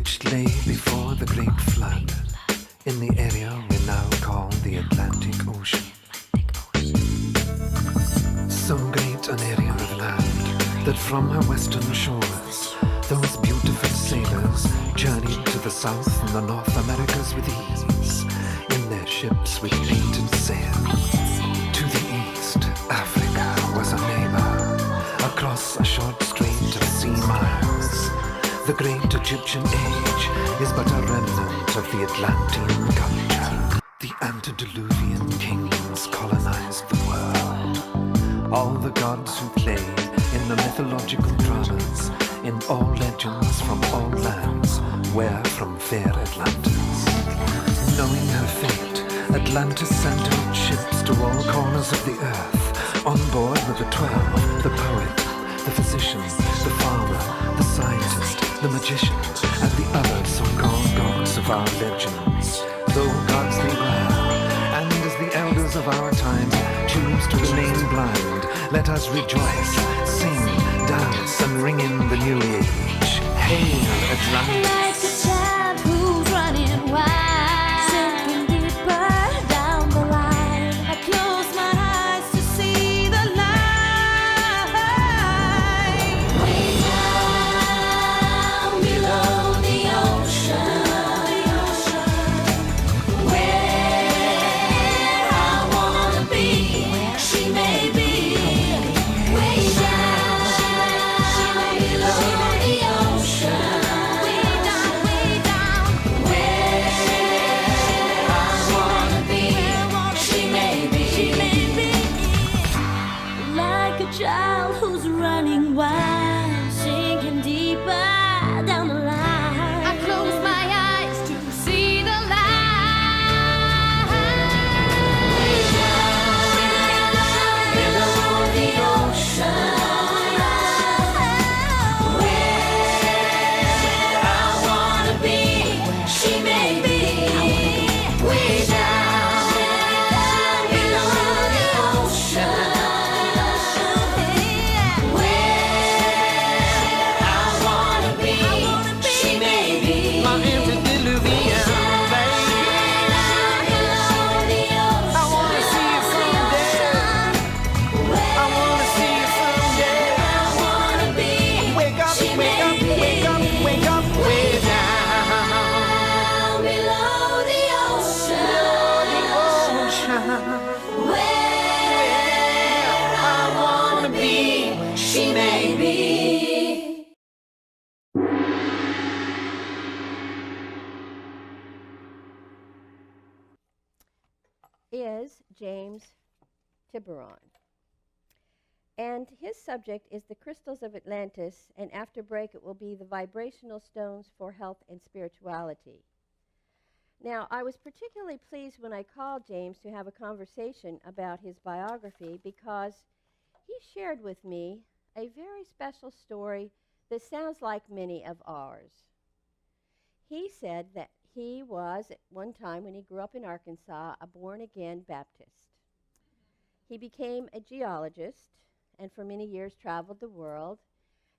which lay before the great flood in the area we now call the Atlantic Ocean. So great an area of land that from her western shores those beautiful sailors journeyed to the South and the North Americas with ease in their ships with painted sail. To the east, Africa was a neighbor across a short strait of sea miles. The great Egyptian age is but a remnant of the Atlantean culture. The antediluvian kings colonized the world. All the gods who played in the mythological dramas, in all legends from all lands, were from fair Atlantis. Knowing her fate, Atlantis sent out ships to all corners of the earth. On board were the 12, the poet, the physician, the farmer, the scientist, the magician, and the other so-called gods of our legends. Though gods they were, and as the elders of our time choose to remain blind, let us rejoice, sing, dance, and ring in the new age. Hail Atlantis! Like a child who's running wild, sinking deeper down the line. I close my eyes to see the light. Way down below the ocean, where I wanna be, she may be. Way down below the ocean. Child who's running wild, sinking deeper down the line. I close my eyes to see the light. Way down below the ocean, where I wanna be, she may be. Way down below the ocean. Is James Tyberonn. And his subject is the crystals of Atlantis, and after break it will be the vibrational stones for health and spirituality. Now, I was particularly pleased when I called James to have a conversation about his biography because he shared with me a very special story that sounds like many of ours. He said that he was, at one time when he grew up in Arkansas, a born-again Baptist. He became a geologist and for many years traveled the world.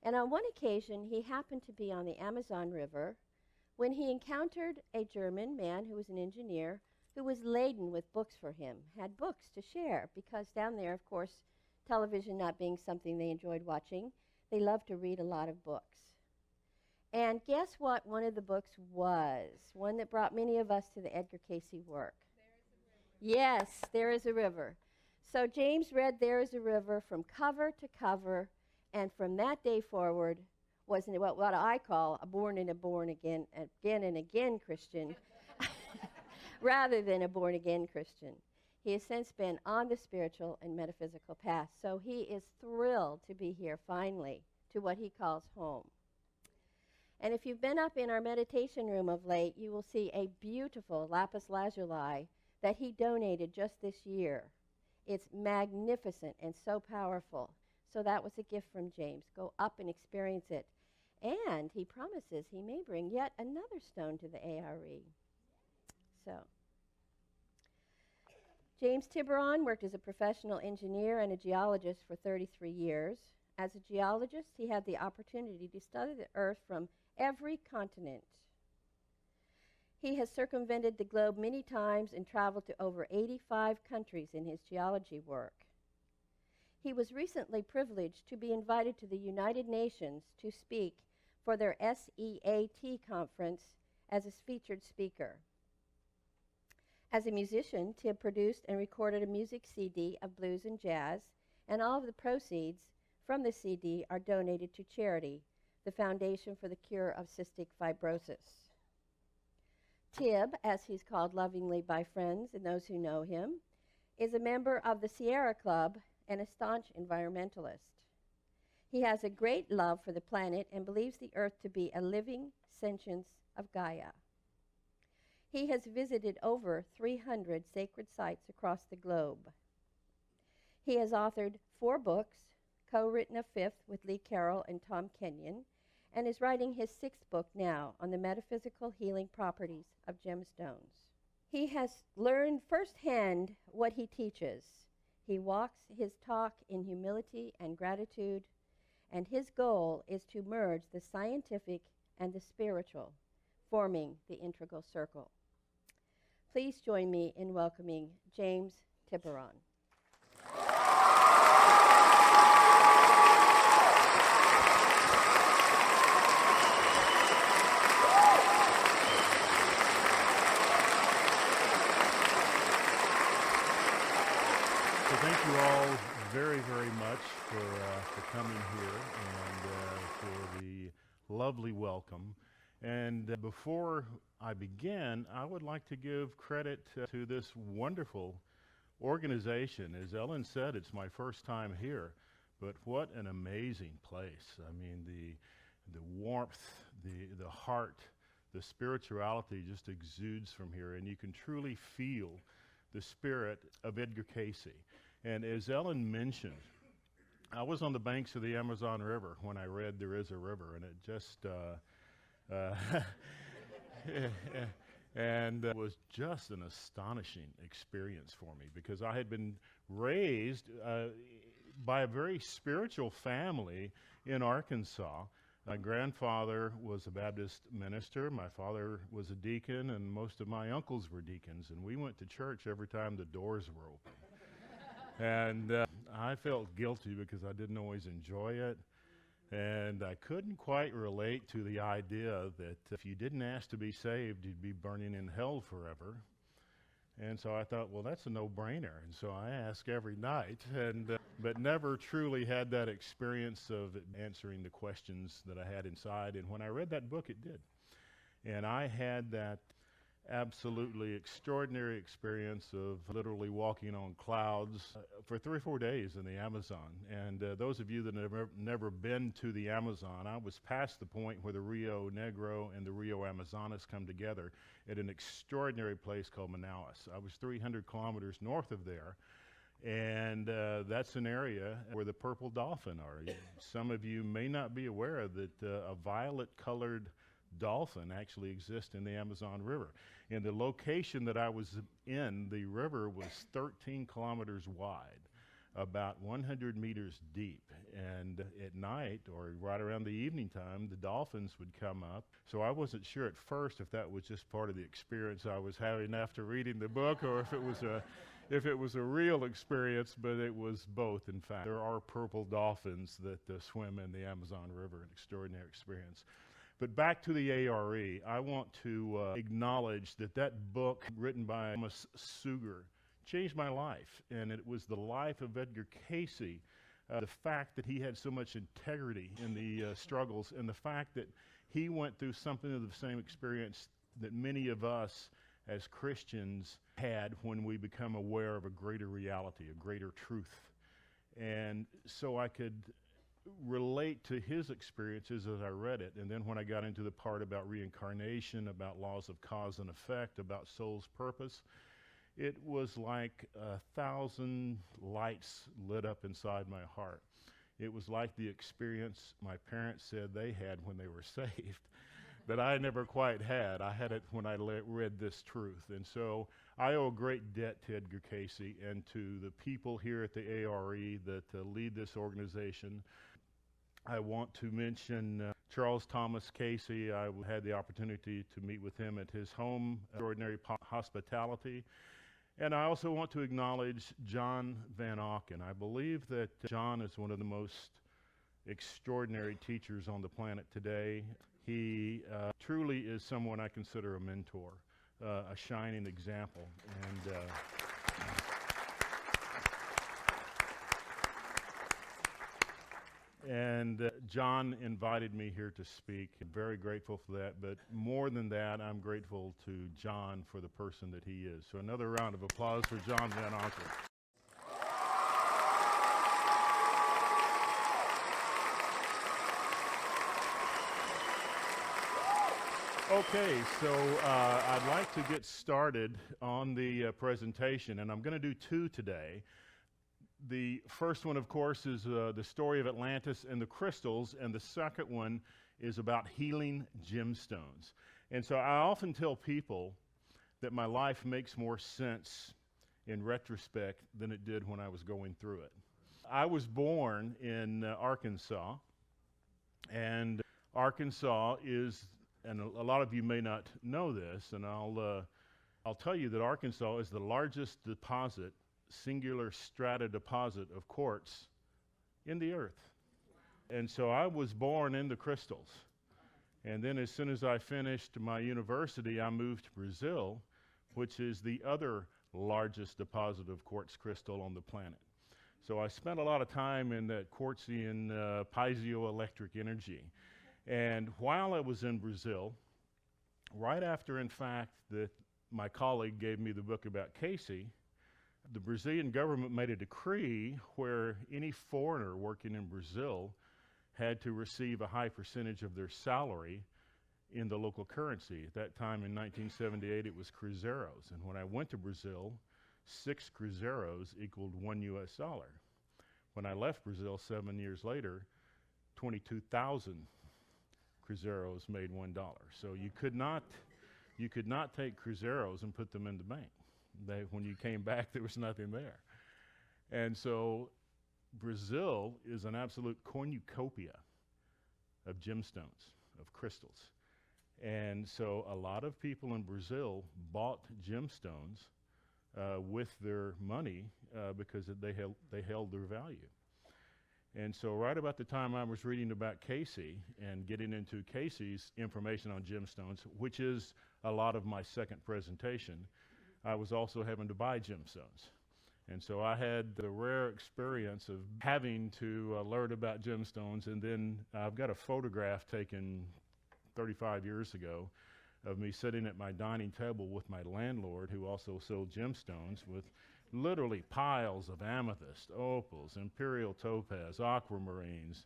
And on one occasion, he happened to be on the Amazon River when he encountered a German man who was an engineer who was laden with books for him, had books to share, because down there, of course, television not being something they enjoyed watching, they loved to read a lot of books. And guess what one of the books was? One that brought many of us to the Edgar Cayce work. Yes, There is a River. So James read There is a River from cover to cover, and from that day forward was what I call a born again and again Christian, rather than a born again Christian. He has since been on the spiritual and metaphysical path, so he is thrilled to be here finally to what he calls home. And if you've been up in our meditation room of late, you will see a beautiful lapis lazuli that he donated just this year. It's magnificent and so powerful. So that was a gift from James. Go up and experience it. And he promises he may bring yet another stone to the A.R.E. So, James Tyberonn worked as a professional engineer and a geologist for 33 years. As a geologist, he had the opportunity to study the Earth from every continent He has circumvented the globe many times and traveled to over 85 countries in his geology work. He was recently privileged to be invited to the United Nations to speak for their SEAT conference as a featured speaker. As a musician, Tib produced and recorded a music CD of blues and jazz, and all of the proceeds from the CD are donated to charity, the Foundation for the Cure of Cystic Fibrosis. Tib, as he's called lovingly by friends and those who know him, is a member of the Sierra Club and a staunch environmentalist. He has a great love for the planet and believes the Earth to be a living sentience of Gaia. He has visited over 300 sacred sites across the globe. He has authored 4 books, co-written a 5th with Lee Carroll and Tom Kenyon, and is writing his 6th book now on the metaphysical healing properties of gemstones. He has learned firsthand what he teaches. He walks his talk in humility and gratitude, and his goal is to merge the scientific and the spiritual, forming the integral circle. Please join me in welcoming James Tyberonn. So thank you all very, very much for coming here and for the lovely welcome. And before I begin, I would like to give credit to this wonderful organization. As Ellen said, it's my first time here, but what an amazing place. I mean, the warmth, the heart, the spirituality just exudes from here, and you can truly feel the spirit of Edgar Cayce. And as Ellen mentioned, I was on the banks of the Amazon River when I read There Is a River, and it just and it was just an astonishing experience for me, because I had been raised by a very spiritual family in Arkansas. My grandfather was a Baptist minister, my father was a deacon, and most of my uncles were deacons, and we went to church every time the doors were open. And I felt guilty because I didn't always enjoy it. And I couldn't quite relate to the idea that if you didn't ask to be saved, you'd be burning in hell forever. And so I thought, well, that's a no-brainer. And so I ask every night, and but never truly had that experience of answering the questions that I had inside. And when I read that book, it did. And I had that absolutely extraordinary experience of literally walking on clouds for 3 or 4 days in the Amazon. And those of you that have never been to the Amazon, I was past the point where the Rio Negro and the Rio Amazonas come together at an extraordinary place called Manaus. I was 300 kilometers north of there, and that's an area where the purple dolphin are. Some of you may not be aware that a violet-colored dolphin actually exists in the Amazon River. And the location that I was in, the river was 13 kilometers wide, about 100 meters deep. And at night, or right around the evening time, the dolphins would come up. So I wasn't sure at first if that was just part of the experience I was having after reading the book, or if it was a real experience, but it was both, in fact. There are purple dolphins that swim in the Amazon River, an extraordinary experience. But back to the A.R.E., I want to acknowledge that book written by Thomas Suger changed my life, and it was the life of Edgar Cayce, the fact that he had so much integrity in the struggles, and the fact that he went through something of the same experience that many of us as Christians had when we become aware of a greater reality, a greater truth. And so I could relate to his experiences as I read it. And then when I got into the part about reincarnation, about laws of cause and effect, about soul's purpose, it was like 1,000 lights lit up inside my heart. It was like the experience my parents said they had when they were saved, that I never quite had. I had it when I read this truth. And so I owe a great debt to Edgar Cayce and to the people here at the A.R.E. that lead this organization. I want to mention Charles Thomas Cayce. I had the opportunity to meet with him at his home, extraordinary hospitality. And I also want to acknowledge John Van Auken. I believe that John is one of the most extraordinary teachers on the planet today. He truly is someone I consider a mentor, a shining example. And John invited me here to speak. I'm very grateful for that, but more than that, I'm grateful to John for the person that he is. So another round of applause for John Van Auken. Okay, so I'd like to get started on the presentation, and I'm going to do two today. The first one, of course, is the story of Atlantis and the crystals, and the second one is about healing gemstones. And so I often tell people that my life makes more sense in retrospect than it did when I was going through it. I was born in Arkansas, and Arkansas is, and a lot of you may not know this, and I'll tell you that Arkansas is the largest deposit, singular strata deposit of quartz in the earth. And so I was born in the crystals. And then as soon as I finished my university, I moved to Brazil, which is the other largest deposit of quartz crystal on the planet. So I spent a lot of time in that quartzian piezoelectric energy. And while I was in Brazil, right after, in fact, that my colleague gave me the book about Cayce, the Brazilian government made a decree where any foreigner working in Brazil had to receive a high percentage of their salary in the local currency. At that time in 1978, it was cruzeiros. And when I went to Brazil, 6 cruzeiros equaled $1 US. When I left Brazil 7 years later, 22,000 cruzeiros made $1. So you could not take cruzeiros and put them in the bank. When you came back, there was nothing there. And so Brazil is an absolute cornucopia of gemstones, of crystals. And so a lot of people in Brazil bought gemstones with their money because they held their value. And so right about the time I was reading about Cayce and getting into Cayce's information on gemstones, which is a lot of my second presentation, I was also having to buy gemstones. And so I had the rare experience of having to learn about gemstones, and then I've got a photograph taken 35 years ago of me sitting at my dining table with my landlord, who also sold gemstones, with literally piles of amethyst, opals, imperial topaz, aquamarines,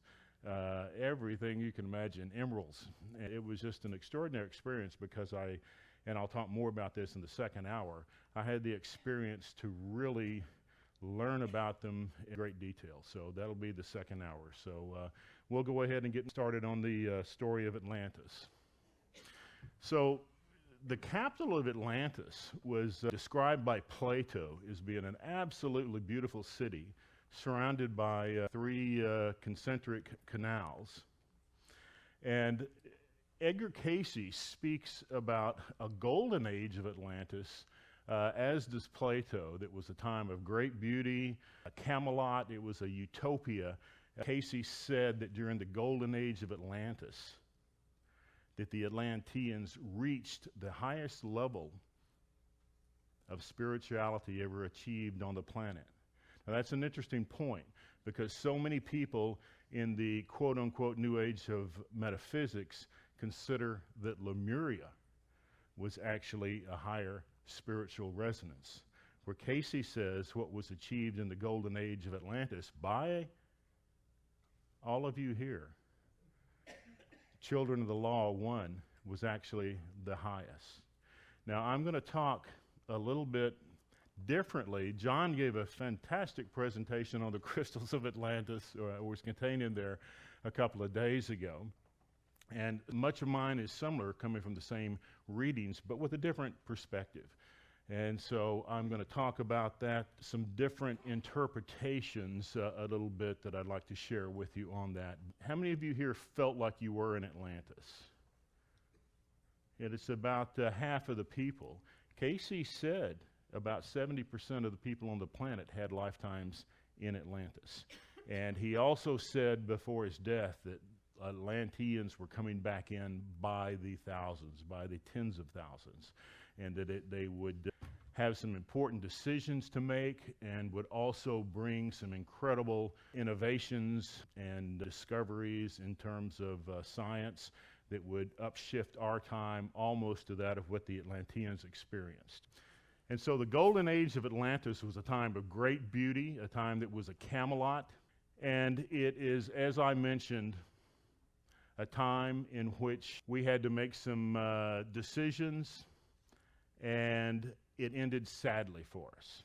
everything you can imagine, emeralds. And it was just an extraordinary experience because and I'll talk more about this in the second hour, I had the experience to really learn about them in great detail. So that'll be the second hour. So we'll go ahead and get started on the story of Atlantis. So the capital of Atlantis was described by Plato as being an absolutely beautiful city surrounded by 3 concentric canals. And Edgar Cayce speaks about a golden age of Atlantis, as does Plato, that was a time of great beauty, a Camelot, it was a utopia. Cayce said that during the golden age of Atlantis, that the Atlanteans reached the highest level of spirituality ever achieved on the planet. Now that's an interesting point, because so many people in the quote-unquote new age of metaphysics consider that Lemuria was actually a higher spiritual resonance, where Cayce says what was achieved in the golden age of Atlantis by all of you here, Children of the Law 1, was actually the highest. Now I'm going to talk a little bit differently. John gave a fantastic presentation on the crystals of Atlantis, or was contained in there a couple of days ago. And much of mine is similar, coming from the same readings, but with a different perspective. And so I'm going to talk about that, some different interpretations a little bit that I'd like to share with you on that. How many of you here felt like you were in Atlantis? And it's about half of the people. Cayce said about 70% of the people on the planet had lifetimes in Atlantis. And he also said before his death that Atlanteans were coming back in by the thousands, by the tens of thousands, and that they would have some important decisions to make and would also bring some incredible innovations and discoveries in terms of science that would upshift our time almost to that of what the Atlanteans experienced. And so the golden age of Atlantis was a time of great beauty, a time that was a Camelot, and it is, as I mentioned, a time in which we had to make some decisions, and it ended sadly for us.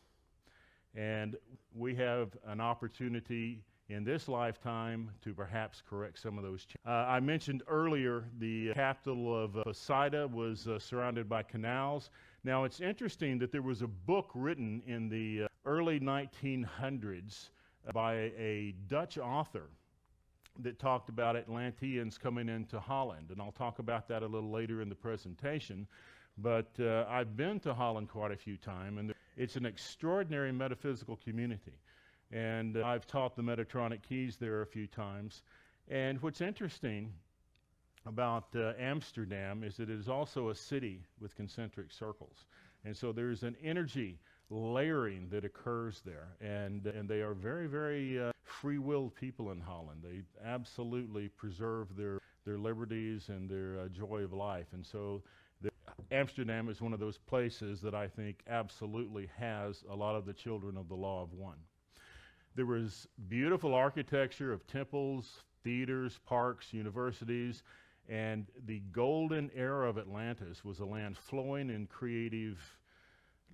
And we have an opportunity in this lifetime to perhaps correct some of those. I mentioned earlier the capital of Poseida was surrounded by canals. Now it's interesting that there was a book written in the early 1900s by a Dutch author that talked about Atlanteans coming into Holland, and I'll talk about that a little later in the presentation. But I've been to Holland quite a few times, and it's an extraordinary metaphysical community. And I've taught the Metatronic keys there a few times. And what's interesting about Amsterdam is that it is also a city with concentric circles. And so there's an energy layering that occurs there. And they are very, very free-willed people in Holland. They absolutely preserve their liberties and their joy of life. And so Amsterdam is one of those places that I think absolutely has a lot of the children of the law of one. There was beautiful architecture of temples, theaters, parks, universities, and the golden era of Atlantis was a land flowing in creative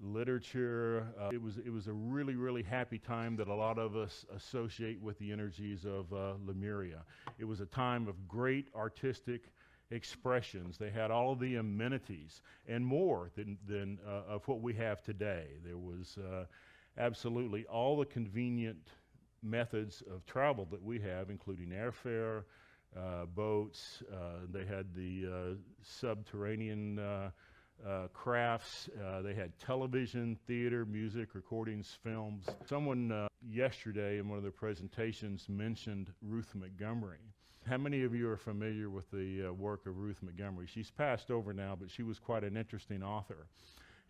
literature. It was a really, really happy time that a lot of us associate with the energies of Lemuria. It was a time of great artistic expressions. They had all of the amenities and more than of what we have today. There was absolutely all the convenient methods of travel that we have, including airfare, boats. They had the subterranean crafts. They had television, theater, music, recordings, films. Someone yesterday in one of their presentations mentioned Ruth Montgomery. How many of you are familiar with the work of Ruth Montgomery? She's passed over now, but she was quite an interesting author.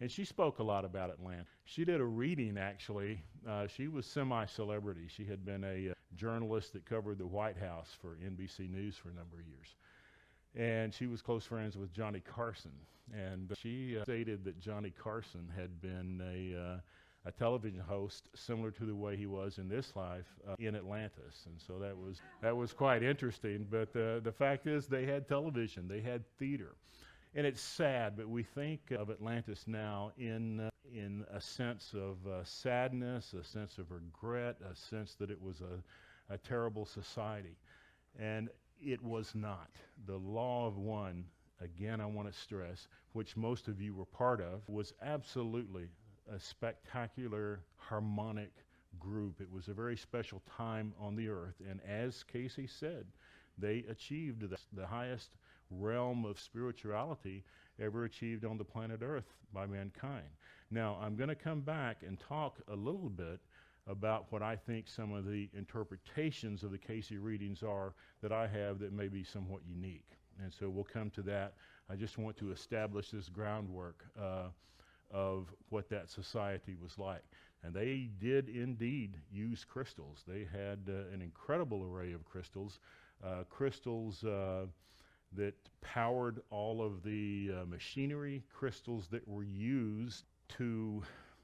And she spoke a lot about Atlanta. She did a reading, actually. She was semi-celebrity. She had been a journalist that covered the White House for NBC News for a number of years. And she was close friends with Johnny Carson. And she stated that Johnny Carson had been a television host similar to the way he was in this life in Atlantis. And so that was quite interesting. But the fact is they had television, they had theater. And it's sad, but we think of Atlantis now in a sense of sadness, a sense of regret, a sense that it was a terrible society. And it was not. The law of one, again I want to stress, which most of you were part of, was absolutely a spectacular, harmonic group. It was a very special time on the earth, and as Cayce said, they achieved the highest realm of spirituality ever achieved on the planet Earth by mankind. Now, I'm going to come back and talk a little bit about what I think some of the interpretations of the Cayce readings are that I have that may be somewhat unique. And so we'll come to that. I just want to establish this groundwork of what that society was like. And they did indeed use crystals. They had an incredible array of crystals, crystals that powered all of the machinery, crystals that were used to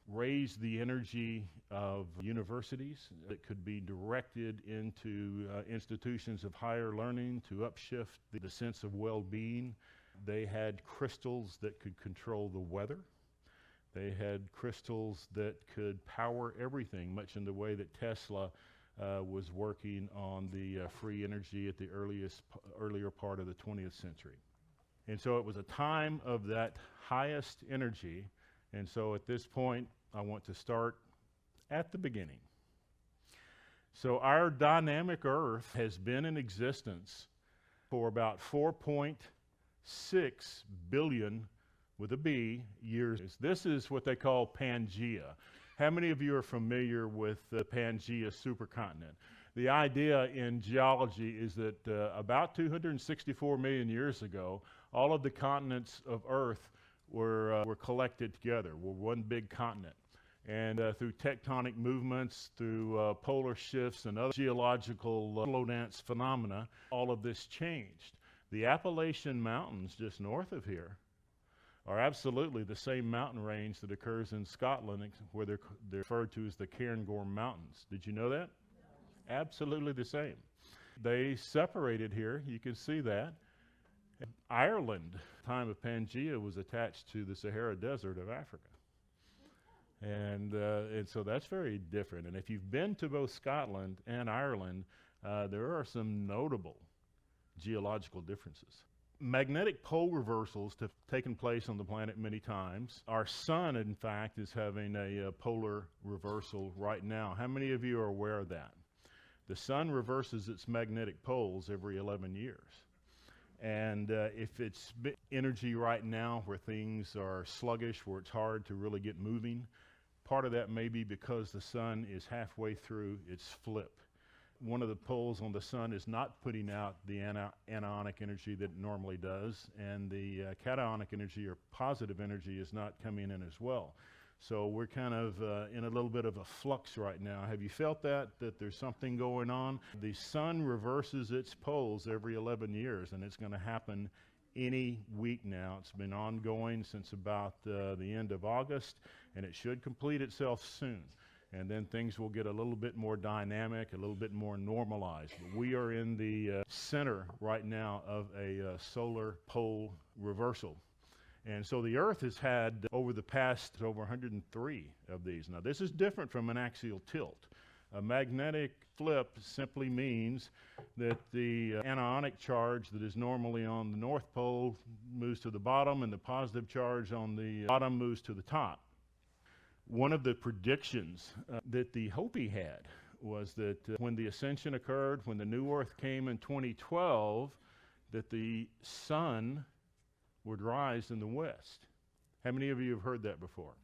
raise the energy of universities that could be directed into institutions of higher learning to upshift the sense of well-being. They had crystals that could control the weather. They had crystals that could power everything, much in the way that Tesla was working on the free energy at the earlier part of the 20th century. And so it was a time of that highest energy, And so at this point, I want to start at the beginning. So our dynamic Earth has been in existence for about 4.6 billion, with a B, years. This is what they call Pangea. How many of you are familiar with the Pangea supercontinent? The idea in geology is that about 264 million years ago, all of the continents of Earth were collected together, were one big continent. And through tectonic movements, through polar shifts and other geological slow dance phenomena, all of this changed. The Appalachian Mountains just north of here are absolutely the same mountain range that occurs in Scotland, where they're referred to as the Cairngorm Mountains. Did you know that? No. Absolutely the same. They separated here, you can see that. Ireland, time of Pangea, was attached to the Sahara Desert of Africa. And so that's very different. And if you've been to both Scotland and Ireland, there are some notable geological differences. Magnetic pole reversals have taken place on the planet many times. Our sun, in fact, is having a polar reversal right now. How many of you are aware of that? The sun reverses its magnetic poles every 11 years. And if it's energy right now where things are sluggish, where it's hard to really get moving, part of that may be because the sun is halfway through its flip. One of the poles on the sun is not putting out the anionic energy that it normally does, and the cationic energy or positive energy is not coming in as well. So we're kind of in a little bit of a flux right now. Have you felt that there's something going on? The sun reverses its poles every 11 years, and it's going to happen any week now. It's been ongoing since about the end of August, and it should complete itself soon. And then things will get a little bit more dynamic, a little bit more normalized. But we are in the center right now of a solar pole reversal. And so the Earth has had, over the past, over 103 of these. Now this is different from an axial tilt. A magnetic flip simply means that the anionic charge that is normally on the North Pole moves to the bottom, and the positive charge on the bottom moves to the top. One of the predictions that the Hopi had was that when the ascension occurred, when the new Earth came in 2012, that the sun would rise in the west. How many of you have heard that before?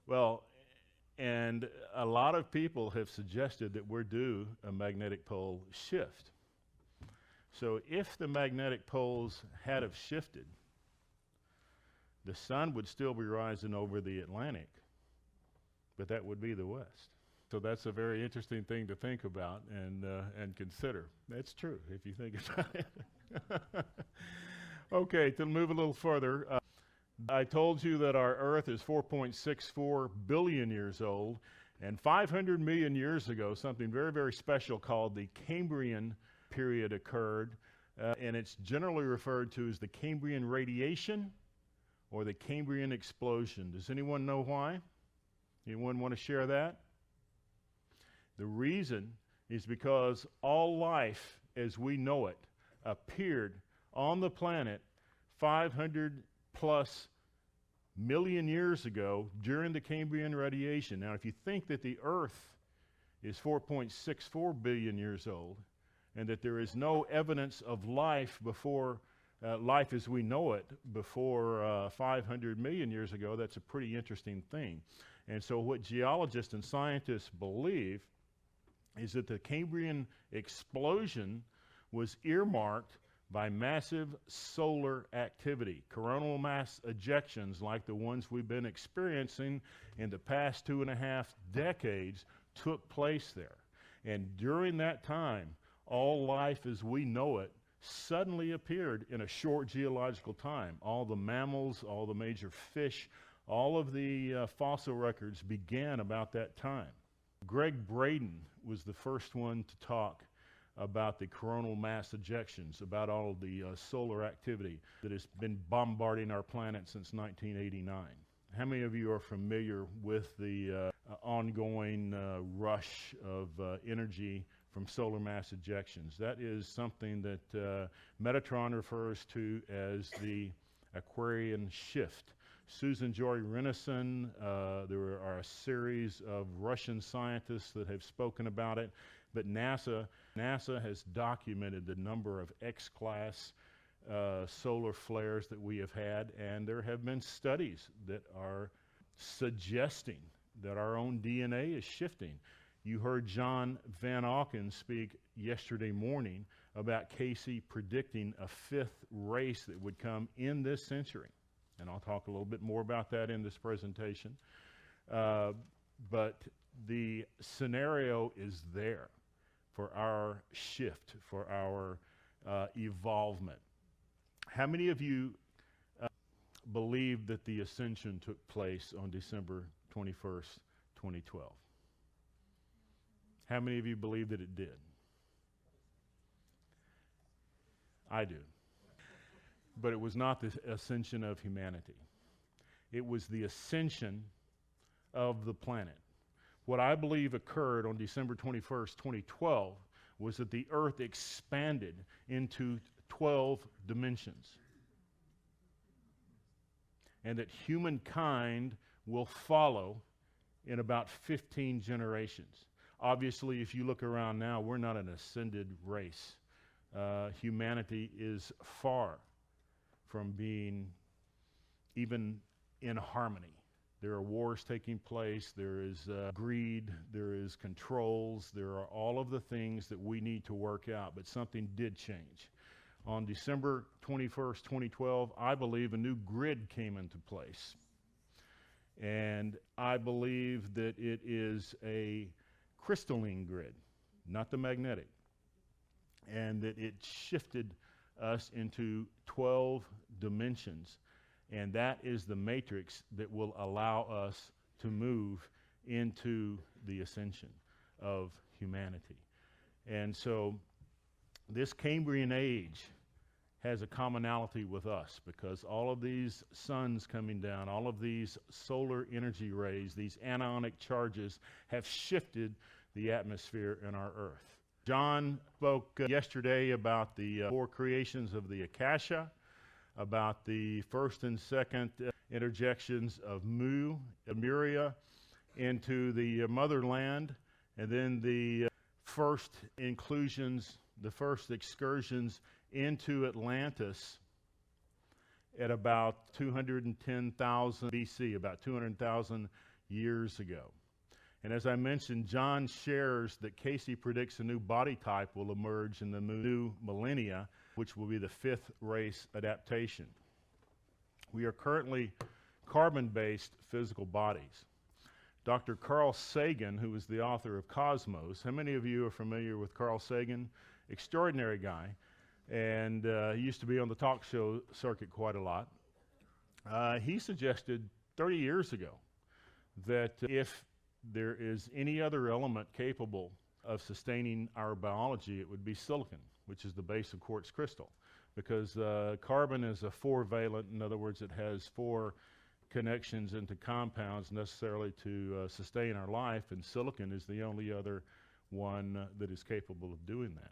Well, and a lot of people have suggested that we're due a magnetic pole shift. So if the magnetic poles had have shifted, the sun would still be rising over the Atlantic, but that would be the west. So that's a very interesting thing to think about and consider. That's true if you think about it. Okay, to move a little further, I told you that our Earth is 4.64 billion years old, and 500 million years ago, something very, very special called the Cambrian period occurred, and it's generally referred to as the Cambrian radiation or the Cambrian explosion. Does anyone know why? Anyone want to share that? The reason is because all life as we know it appeared on the planet 500 plus million years ago during the Cambrian radiation. Now, if you think that the Earth is 4.64 billion years old and that there is no evidence of life before life as we know it before 500 million years ago, that's a pretty interesting thing. And so what geologists and scientists believe is that the Cambrian explosion was earmarked by massive solar activity. Coronal mass ejections like the ones we've been experiencing in the past 2.5 decades took place there. And during that time, all life as we know it suddenly appeared in a short geological time. All the mammals, all the major fish, all of the fossil records began about that time. Greg Braden was the first one to talk about the coronal mass ejections, about all of the solar activity that has been bombarding our planet since 1989. How many of you are familiar with the ongoing rush of energy from solar mass ejections? That is something that Metatron refers to as the Aquarian shift. Susan Joy Renison. There are a series of Russian scientists that have spoken about it. But NASA has documented the number of X-class solar flares that we have had, and there have been studies that are suggesting that our own DNA is shifting. You heard John Van Auken speak yesterday morning about Cayce predicting a fifth race that would come in this century. And I'll talk a little bit more about that in this presentation. But the scenario is there for our shift, for our evolvement. How many of you believe that the ascension took place on December 21st, 2012? How many of you believe that it did? I do. But it was not the ascension of humanity. It was the ascension of the planet. What I believe occurred on December 21st, 2012 was that the Earth expanded into 12 dimensions. And that humankind will follow in about 15 generations. Obviously, if you look around now, we're not an ascended race. Humanity is far from being even in harmony. There are wars taking place, there is greed, there is controls, there are all of the things that we need to work out, but something did change. On December 21st, 2012, I believe a new grid came into place. And I believe that it is a crystalline grid, not the magnetic. And that it shifted us into 12 dimensions. And that is the matrix that will allow us to move into the ascension of humanity. And so this Cambrian age has a commonality with us, because all of these suns coming down, all of these solar energy rays, these anionic charges have shifted the atmosphere in our Earth. John spoke yesterday about the four creations of the Akasha, about the first and second interjections of Lemuria into the motherland, and then the first inclusions, the first excursions into Atlantis at about 210,000 BC, about 200,000 years ago. And as I mentioned, John shares that Cayce predicts a new body type will emerge in the new millennia, which will be the fifth race adaptation. We are currently carbon-based physical bodies. Dr. Carl Sagan, who is the author of Cosmos, how many of you are familiar with Carl Sagan? Extraordinary guy. And he used to be on the talk show circuit quite a lot. He suggested 30 years ago that if there is any other element capable of sustaining our biology, it would be silicon, which is the base of quartz crystal. Because carbon is a four-valent, in other words, it has four connections into compounds necessarily to sustain our life, and silicon is the only other one that is capable of doing that.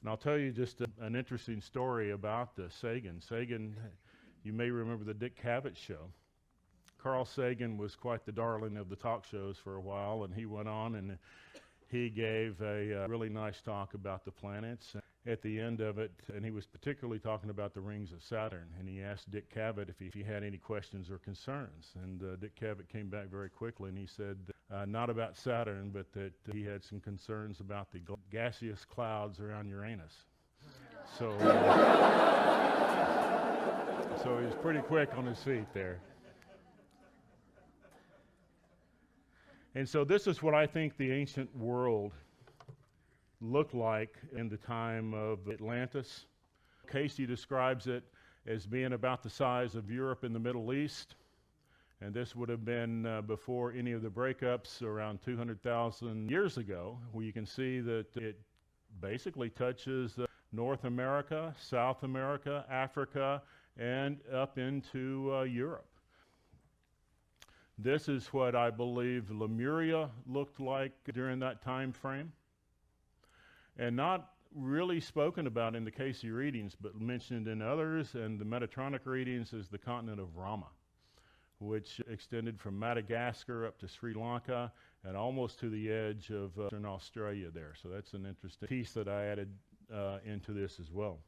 And I'll tell you just an interesting story about Sagan. Sagan, you may remember the Dick Cavett show. Carl Sagan was quite the darling of the talk shows for a while, and he went on and he gave a really nice talk about the planets at the end of it, and he was particularly talking about the rings of Saturn, and he asked Dick Cavett if he had any questions or concerns, and Dick Cavett came back very quickly and he said not about Saturn, but that he had some concerns about the gaseous clouds around Uranus. So he was pretty quick on his feet there. And so this is what I think the ancient world looked like in the time of Atlantis. Cayce describes it as being about the size of Europe and the Middle East. And this would have been before any of the breakups around 200,000 years ago, where you can see that it basically touches North America, South America, Africa, and up into Europe. This is what I believe Lemuria looked like during that time frame. And not really spoken about in the Cayce readings, but mentioned in others, and the Metatronic readings is the continent of Rama, which extended from Madagascar up to Sri Lanka and almost to the edge of Western Australia there. So that's an interesting piece that I added into this as well.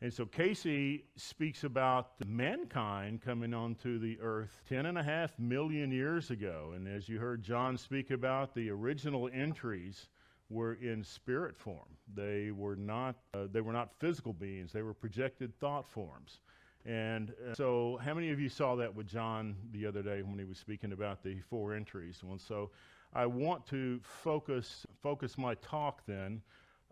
And so Cayce speaks about mankind coming onto the earth 10.5 million years ago. And as you heard John speak about, the original entries were in spirit form. They were not physical beings. They were projected thought forms. And so how many of you saw that with John the other day when he was speaking about the 4 entries? Well, so I want to focus my talk then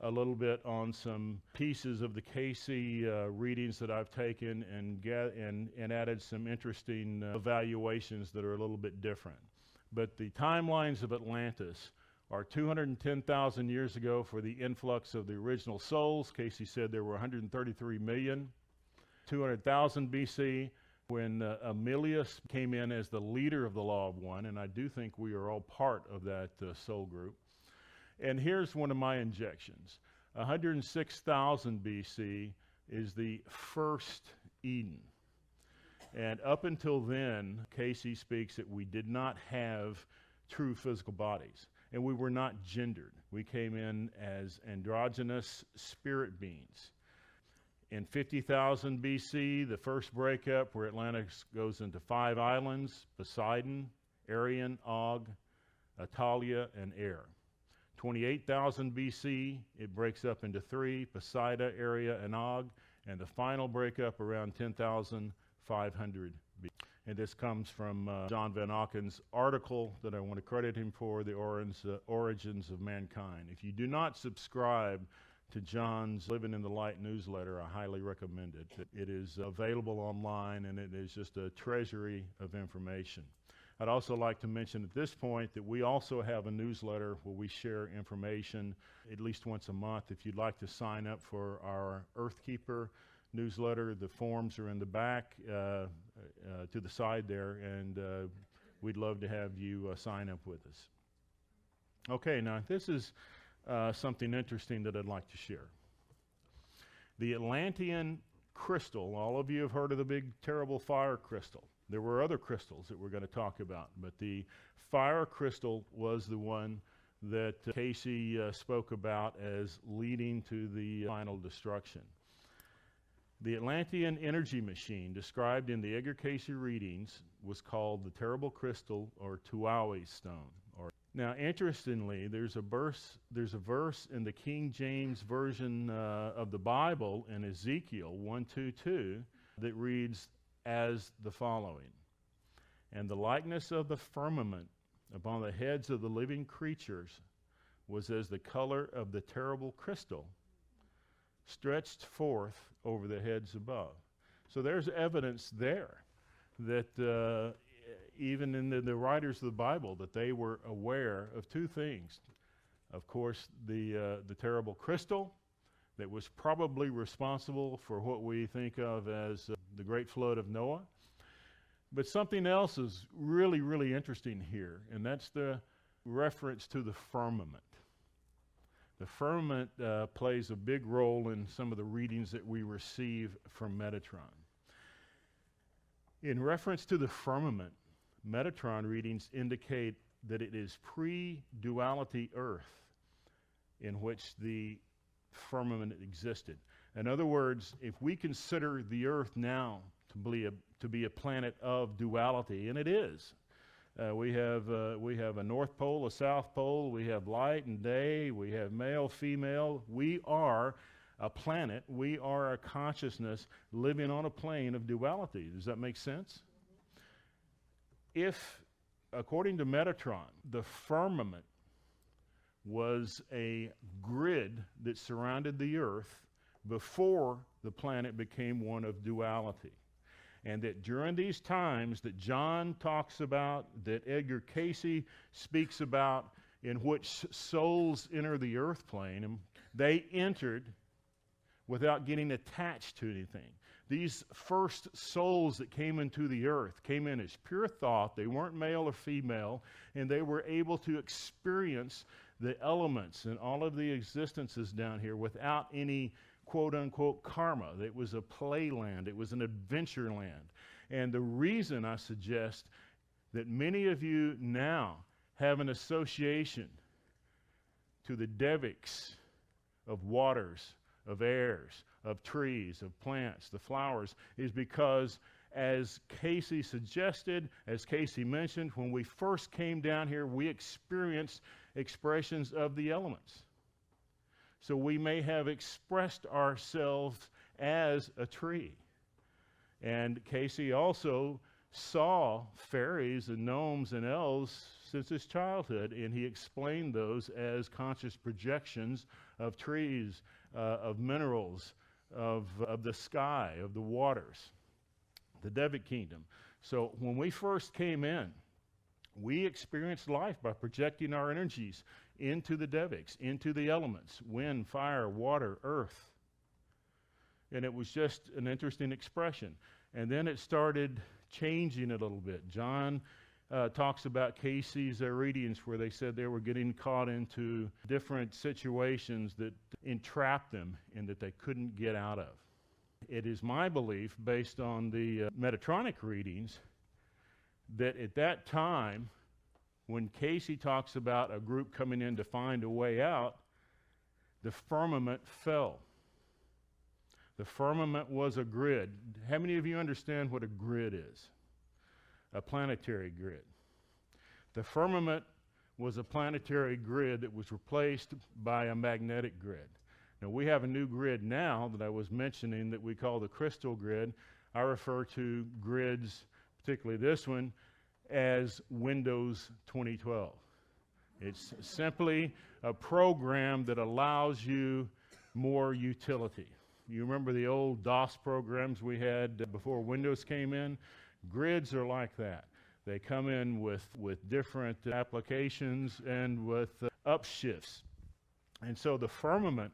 a little bit on some pieces of the Cayce readings that I've taken and added some interesting evaluations that are a little bit different. But the timelines of Atlantis are 210,000 years ago for the influx of the original souls. Cayce said there were 133 million. 200,000 BC when Amelius came in as the leader of the Law of One, and I do think we are all part of that soul group. And here's one of my injections. 106,000 BC is the first Eden. And up until then, Cayce speaks that we did not have true physical bodies, and we were not gendered. We came in as androgynous spirit beings. In 50,000 BC, the first breakup where Atlantis goes into 5 islands: Poseidon, Arion, Og, Italia, and Air. 28,000 BC, it breaks up into 3, Poseidon, Area, and Og, and the final breakup around 10,500 BC. And this comes from John Van Auken's article that I want to credit him for, The Origins of Mankind. If you do not subscribe to John's Living in the Light newsletter, I highly recommend it. It is available online, and it is just a treasury of information. I'd also like to mention at this point that we also have a newsletter where we share information at least once a month. If you'd like to sign up for our Earthkeeper newsletter, the forms are in the back to the side there, and we'd love to have you sign up with us. Okay, now this is something interesting that I'd like to share. The Atlantean crystal, all of you have heard of the big terrible fire crystal. There were other crystals that we're going to talk about, but the fire crystal was the one that Cayce spoke about as leading to the final destruction. The Atlantean energy machine described in the Edgar Cayce readings was called the terrible crystal, or Tuawe stone. Now, interestingly, there's a verse in the King James Version of the Bible in Ezekiel 1:2 that reads as the following: "And the likeness of the firmament upon the heads of the living creatures was as the color of the terrible crystal stretched forth over the heads above." So there's evidence there that even in the writers of the Bible, that they were aware of 2 things. Of course, the terrible crystal that was probably responsible for what we think of as the Great Flood of Noah. But something else is really, really interesting here, and that's the reference to the firmament. The firmament plays a big role in some of the readings that we receive from Metatron. In reference to the firmament, Metatron readings indicate that it is pre-duality Earth in which the firmament existed. In other words, if we consider the Earth now to be a planet of duality, and it is, we have a North Pole, a South Pole, we have light and day, we have male, female. We are a planet, we are a consciousness living on a plane of duality. Does that make sense? If, according to Metatron, the firmament was a grid that surrounded the Earth before the planet became one of duality, and that during these times that John talks about, that Edgar Cayce speaks about, in which souls enter the earth plane, and they entered without getting attached to anything. These first souls that came into the earth came in as pure thought. They weren't male or female, and they were able to experience the elements and all of the existences down here without any quote-unquote karma. It was a playland. It was an adventure land. And the reason I suggest that many of you now have an association to the devics of waters, of airs, of trees, of plants, the flowers, is because, as Cayce suggested, as Cayce mentioned, when we first came down here, we experienced expressions of the elements. So we may have expressed ourselves as a tree. And Cayce also saw fairies and gnomes and elves since his childhood, and he explained those as conscious projections of trees, of minerals, of the sky, of the waters, the Devic kingdom. So when we first came in, we experienced life by projecting our energies into the Devics, into the elements, wind, fire, water, earth. And it was just an interesting expression. And then it started changing a little bit. John talks about Cayce's readings where they said they were getting caught into different situations that entrapped them and that they couldn't get out of. It is my belief, based on the Metatronic readings, that at that time, when Cayce talks about a group coming in to find a way out, the firmament fell. The firmament was a grid. How many of you understand what a grid is? A planetary grid. The firmament was a planetary grid that was replaced by a magnetic grid. Now, we have a new grid now that I was mentioning that we call the crystal grid. I refer to grids, particularly this one, as Windows 2012. It's simply a program that allows you more utility. You remember the old DOS programs we had before Windows came in? Grids are like that. They come in with different applications and with upshifts. And so the firmament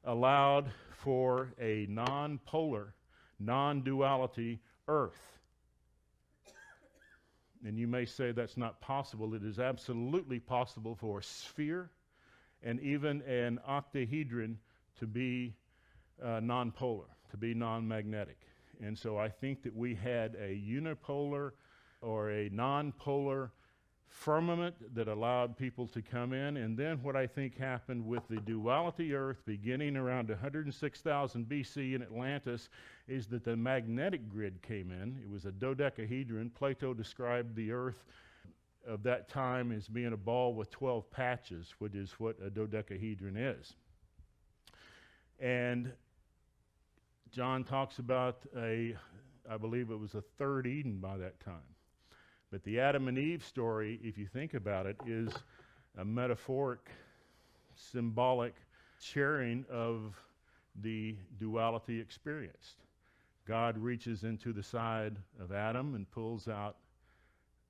allowed for a non-polar, non-duality Earth. And you may say that's not possible. It is absolutely possible for a sphere and even an octahedron to be non-polar, to be non-magnetic. And so I think that we had a unipolar or a non-polar firmament that allowed people to come in. And then what I think happened with the duality Earth beginning around 106,000 BC in Atlantis is that the magnetic grid came in. It was a dodecahedron. Plato described the Earth of that time as being a ball with 12 patches, which is what a dodecahedron is. And John talks about I believe it was a third Eden by that time. But the Adam and Eve story, if you think about it, is a metaphoric, symbolic sharing of the duality experienced. God reaches into the side of Adam and pulls out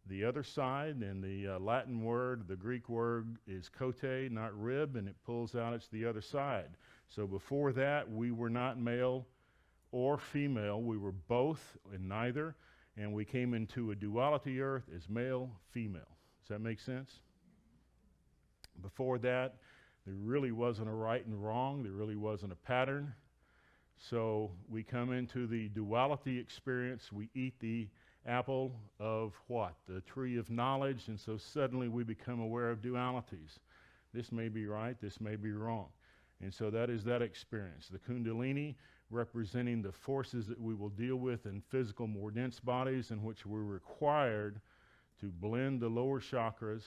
the other side, and the Latin word, the Greek word is kote, not rib, and it pulls out, it's the other side. So before that, we were not male or female, we were both and neither, and we came into a duality Earth as male, female. Does that make sense? Before that, there really wasn't a right and wrong, there really wasn't a pattern. So we come into the duality experience, we eat the apple of what? The tree of knowledge, and so suddenly we become aware of dualities. This may be right, this may be wrong. And so that is that experience. The Kundalini representing the forces that we will deal with in physical, more dense bodies, in which we're required to blend the lower chakras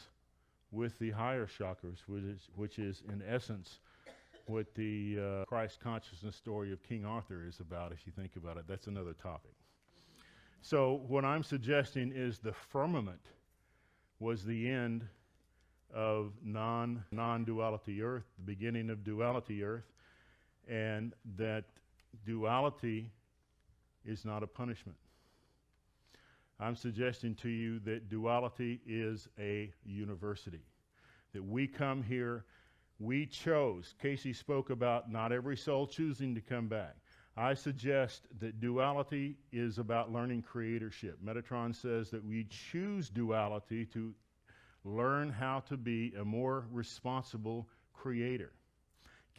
with the higher chakras, which is in essence what the Christ consciousness story of King Arthur is about, if you think about it. That's another topic. So what I'm suggesting is the firmament was the end of non-duality Earth, the beginning of duality Earth, and that duality is not a punishment. I'm suggesting to you that duality is a university, that we come here, we chose. Cayce spoke about not every soul choosing to come back. I suggest that duality is about learning creatorship. Metatron says that we choose duality to learn how to be a more responsible creator.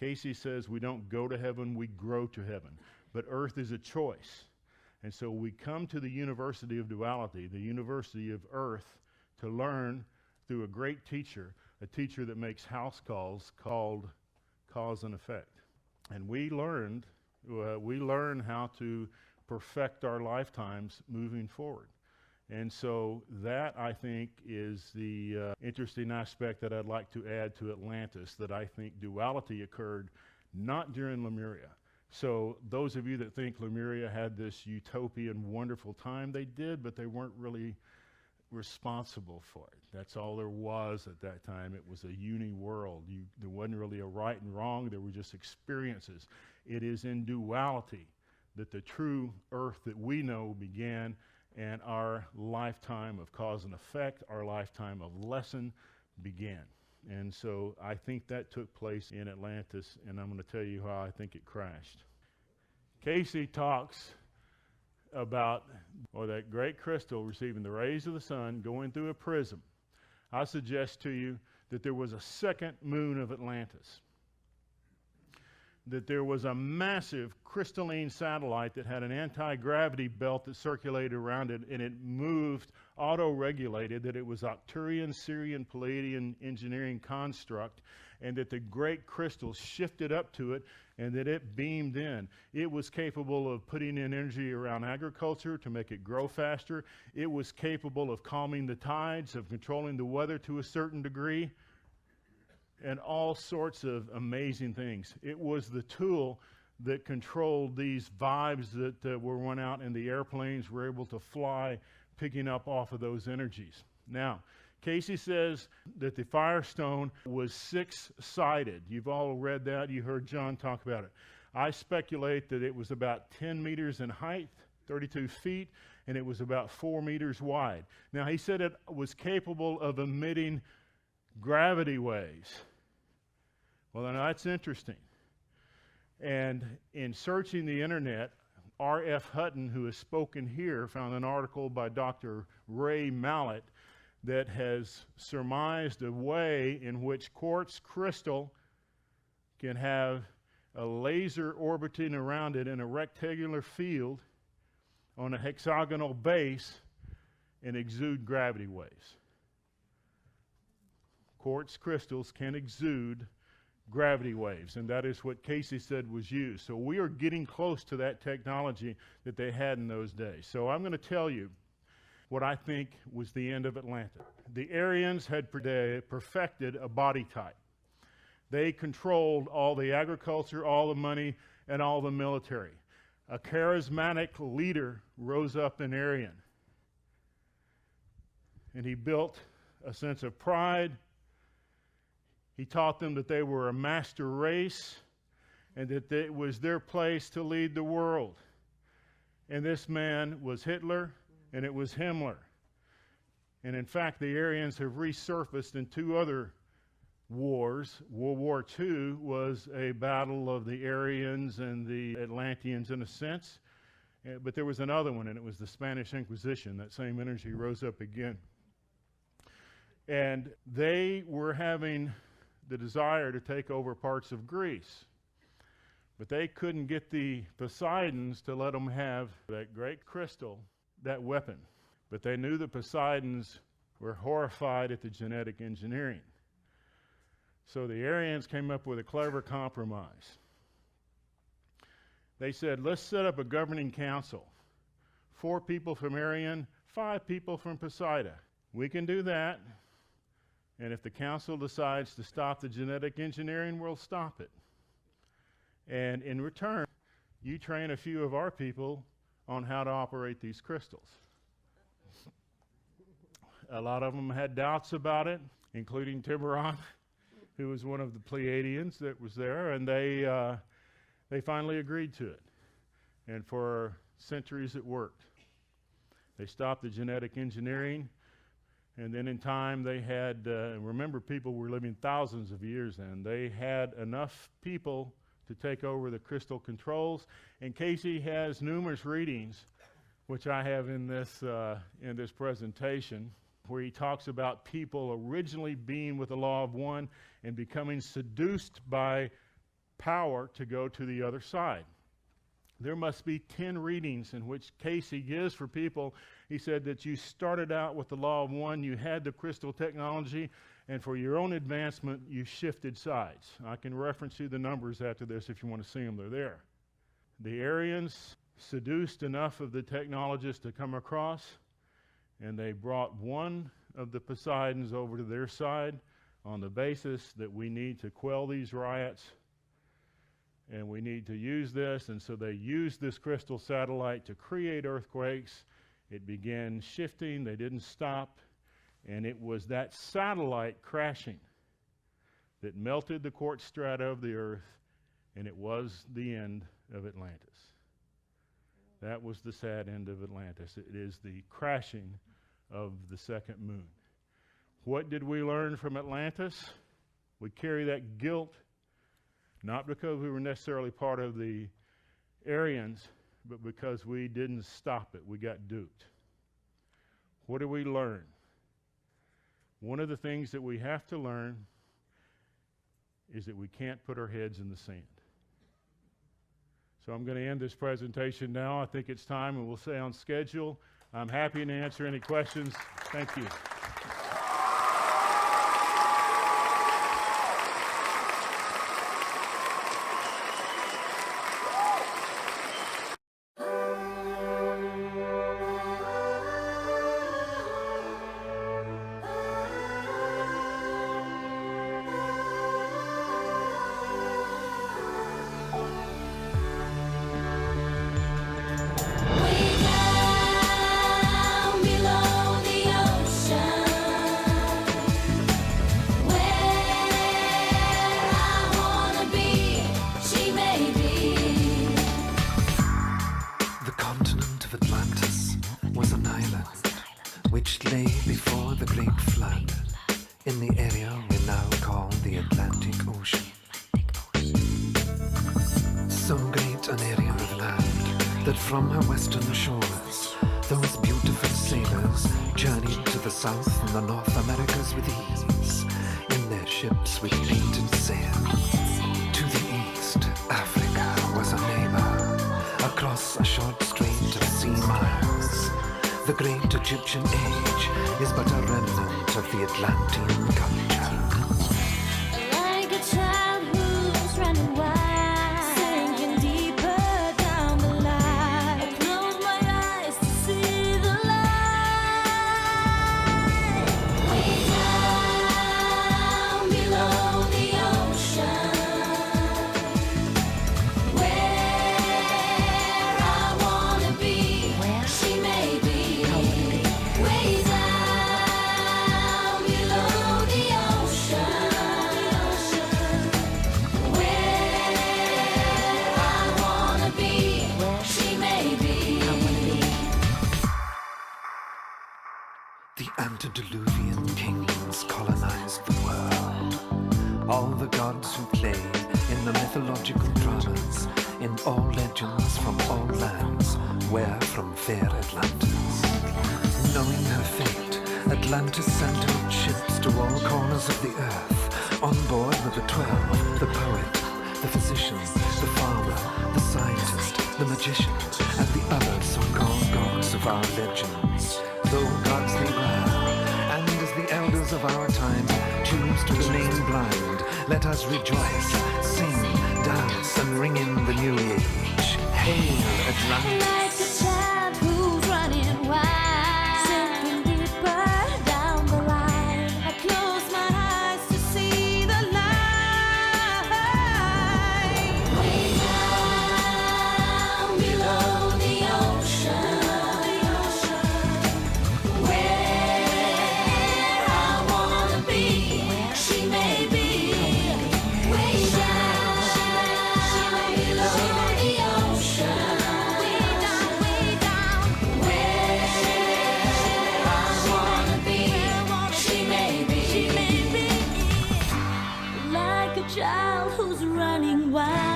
Cayce says we don't go to heaven, we grow to heaven. But earth is a choice. And so we come to the University of Duality, the University of Earth, to learn through a great teacher, a teacher that makes house calls called cause and effect. And we learn how to perfect our lifetimes moving forward. And so that, I think, is the interesting aspect that I'd like to add to Atlantis, that I think duality occurred not during Lemuria. So those of you that think Lemuria had this utopian, wonderful time, they did, but they weren't really responsible for it. That's all there was at that time. It was a uni-world. There wasn't really a right and wrong. There were just experiences. It is in duality that the true earth that we know began, and our lifetime of cause and effect, our lifetime of lesson began. And so I think that took place in Atlantis, and I'm going to tell you how I think it crashed. Cayce talks about that great crystal receiving the rays of the sun, going through a prism. I suggest to you that there was a second moon of Atlantis, that there was a massive crystalline satellite that had an anti-gravity belt that circulated around it, and it moved auto-regulated, that it was Arcturian, Syrian, Palladian engineering construct, and that the great crystals shifted up to it, and that it beamed in. It was capable of putting in energy around agriculture to make it grow faster. It was capable of calming the tides, of controlling the weather to a certain degree, and all sorts of amazing things. It was the tool that controlled these vibes that were run out, and the airplanes were able to fly, picking up off of those energies. Now, Cayce says that the Firestone was 6-sided. You've all read that. You heard John talk about it. I speculate that it was about 10 meters in height, 32 feet, and it was about 4 meters wide. Now, he said it was capable of emitting gravity waves. Well, now that's interesting. And in searching the internet, R.F. Hutton, who has spoken here, found an article by Dr. Ray Mallett that has surmised a way in which quartz crystal can have a laser orbiting around it in a rectangular field on a hexagonal base and exude gravity waves. Quartz crystals can exude gravity waves, and that is what Cayce said was used. So we are getting close to that technology that they had in those days. So I'm going to tell you what I think was the end of Atlantis. The Aryans had perfected a body type. They controlled all the agriculture, all the money, and all the military. A charismatic leader rose up in Aryan, and he built a sense of pride. He taught them that they were a master race and that it was their place to lead the world. And this man was Hitler, and it was Himmler. And in fact, the Aryans have resurfaced in 2 other wars. World War II was a battle of the Aryans and the Atlanteans in a sense. But there was another one, and it was the Spanish Inquisition. That same energy rose up again. And they were having the desire to take over parts of Greece. But they couldn't get the Poseidons to let them have that great crystal, that weapon. But they knew the Poseidons were horrified at the genetic engineering. So the Aryans came up with a clever compromise. They said, let's set up a governing council. 4 people from Aryan, 5 people from Poseidon. We can do that. And if the council decides to stop the genetic engineering, we'll stop it. And in return, you train a few of our people on how to operate these crystals. A lot of them had doubts about it, including Tyberonn, who was one of the Pleiadians that was there, and they finally agreed to it. And for centuries it worked. They stopped the genetic engineering, and then in time they had, remember, people were living thousands of years then. They had enough people to take over the crystal controls, and Cayce has numerous readings, which I have in this presentation, where he talks about people originally being with the law of one and becoming seduced by power to go to the other side. There must be 10 readings in which Cayce gives for people. He said that you started out with the law of one, you had the crystal technology, and for your own advancement, you shifted sides. I can reference you the numbers after this if you want to see them, they're there. The Aryans seduced enough of the technologists to come across, and they brought one of the Poseidons over to their side on the basis that we need to quell these riots and we need to use this. And so they used this crystal satellite to create earthquakes. It began shifting, they didn't stop, and it was that satellite crashing that melted the quartz strata of the earth, and it was the end of Atlantis. That was the sad end of Atlantis. It is the crashing of the second moon. What did we learn from Atlantis? We carry that guilt, not because we were necessarily part of the Aryans, but because we didn't stop it. We got duped. What do we learn? One of the things that we have to learn is that we can't put our heads in the sand. So I'm going to end this presentation now. I think it's time, and we'll stay on schedule. I'm happy to answer any questions. Thank you. which lay before the great flood in the area we now call the Atlantic Ocean. So great an area of land that from her western shores those beautiful sailors journeyed to the South and the North Americas with ease in their ships with painted sail. To the east, Africa was a neighbor across a short strait of sea miles. The great Egyptian age is but a remnant of the Atlantean culture. Like a child who's running wild, sinking deeper down the line. I close my eyes to see the light. Way down below the ocean, where I wanna be, where she may be. Way down below the ocean, where I wanna be, where she may be. The antediluvian kings colonized the world. All the gods who play in the mythological dramas, in all legends from all lands, were from fair Atlantis. Knowing her fate, Atlantis sent out ships to all corners of the earth. On board were the 12, the poet, the physician, the farmer, the scientist, the magician, and the other so-called gods of our legends. Though gods they were, and as the elders of our time choose to remain blind, let us rejoice, sing, dance, and ring in the new age. Hail Atlantis! Like a child who's running wild, sinking deeper down the line. I close my eyes to see the light. Way down below the ocean, where I wanna be, where she may be. Way down below the ocean, way down, where I wanna be, she may be. Like a child who's running wild.